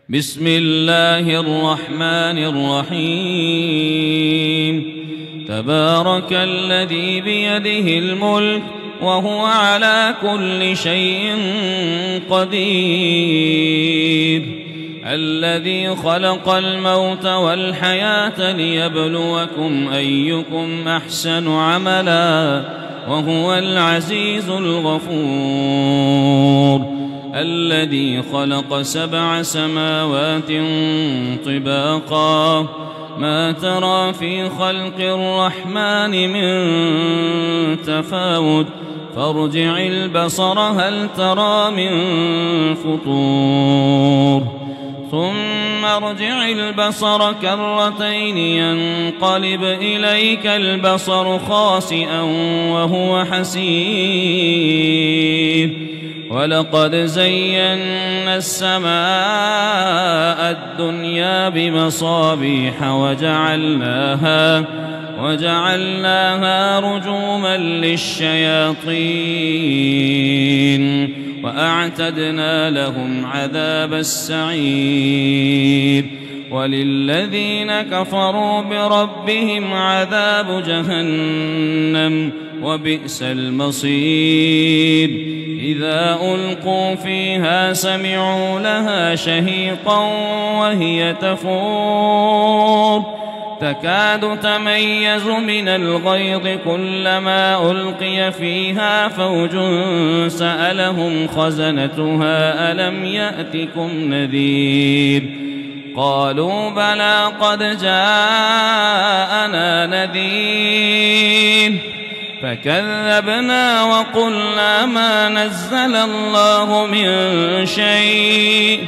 بسم الله الرحمن الرحيم تبارك الذي بيده الملك وهو على كل شيء قدير الذي خلق الموت والحياة ليبلوكم أيكم أحسن عملا وهو العزيز الغفور الذي خلق 7 سماوات طباقا ما ترى في خلق الرحمن من تفاوت فارجع البصر هل ترى من فطور ثم ارجع البصر كرتين ينقلب إليك البصر خاسئا وهو حسير ولقد زينا السماء الدنيا بمصابيح وجعلناها رجوما للشياطين وأعتدنا لهم عذاب السعير وللذين كفروا بربهم عذاب جهنم وبئس المصير إذا ألقوا فيها سمعوا لها شهيقا وهي تفور تكاد تميز من الغيظ كلما ألقي فيها فوج سألهم خزنتها ألم يأتكم نذير قالوا بلى قد جاءنا نذير فكذبنا وقلنا ما نزل الله من شيء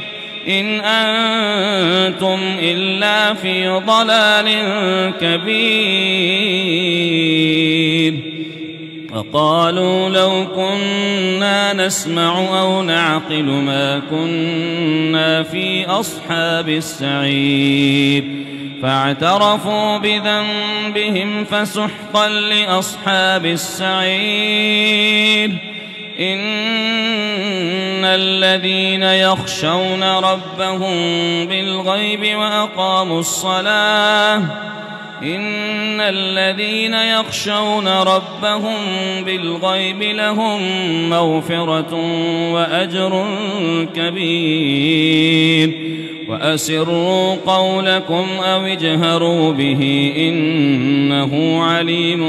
إن أنتم إلا في ضلال كبير وقالوا لو كنا نسمع أو نعقل ما كنا في أصحاب السعير فاعترفوا بذنبهم فسحقا لأصحاب السعير إن الذين يخشون ربهم بالغيب وأقاموا الصلاة لهم مغفرة وأجر كبير وأسروا قولكم أو اجهروا به إنه عليم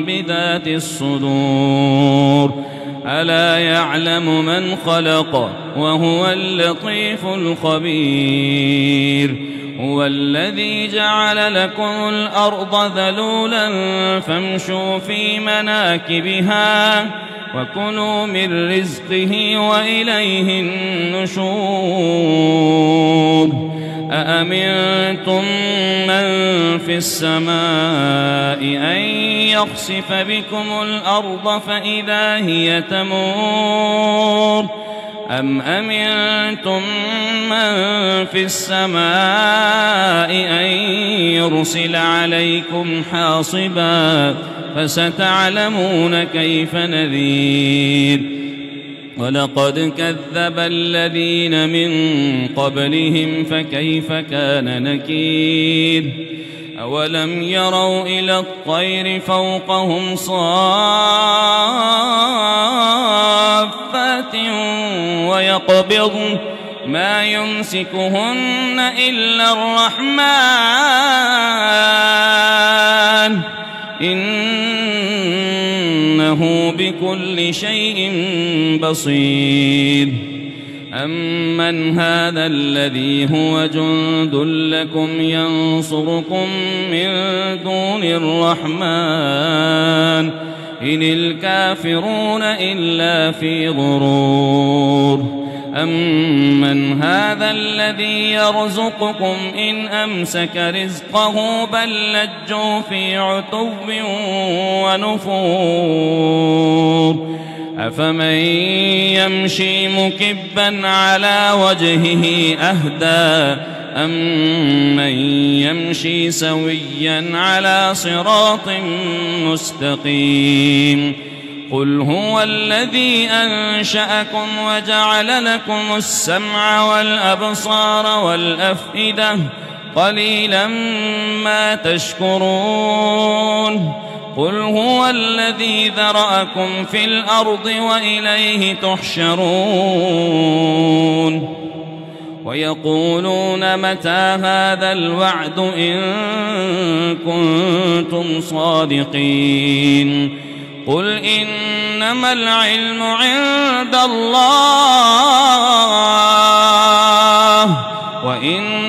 بذات الصدور ألا يعلم من خلق وهو اللطيف الخبير هو الذي جعل لكم الأرض ذلولا فامشوا في مناكبها وكلوا من رزقه وإليه النشور أأمنتم من في السماء أن يخسف بكم الأرض فإذا هي تمور أم أمنتم من في السماء أن يرسل عليكم حاصبا فستعلمون كيف نذير ولقد كذب الذين من قبلهم فكيف كان نكير أولم يروا إلى الطير فوقهم صافات ويقبضن ما يمسكهن إلا الرحمن إنه بكل شيء بصير أمن هذا الذي هو جند لكم ينصركم من دون الرحمن إن الكافرون إلا في غرور أمن هذا الذي يرزقكم إن أمسك رزقه بل لجوا في عتو ونفور أفمن يمشي مكبا على وجهه أهدى أمن يمشي سويا على صراط مستقيم قل هو الذي أنشأكم وجعل لكم السمع والأبصار والأفئدة قليلا ما تشكرون قل هو الذي ذرأكم في الأرض وإليه تحشرون ويقولون متى هذا الوعد إن كنتم صادقين قل إنما العلم عند الله وإنما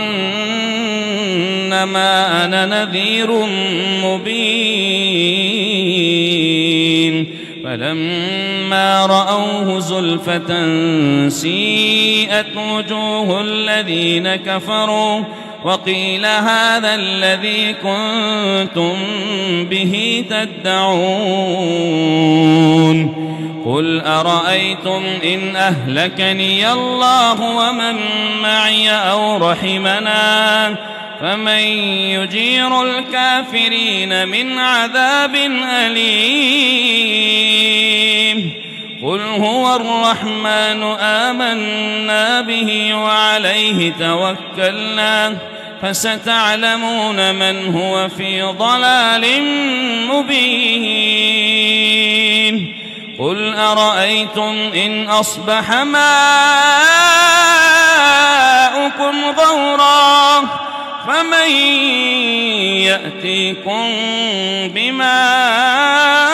أنا نذير مبين فلما رأوه زلفة سيئت وجوه الذين كفروا وقيل هذا الذي كنتم به تدعون قل أرأيتم إن أهلكني الله ومن معي أو رحمنا فمن يجير الكافرين من عذاب أليم قل هو الرحمن آمنا به وعليه توكلنا فستعلمون من هو في ضلال مبين قل أرأيتم إن أصبح ماؤكم غورا فمن يأتيكم بماء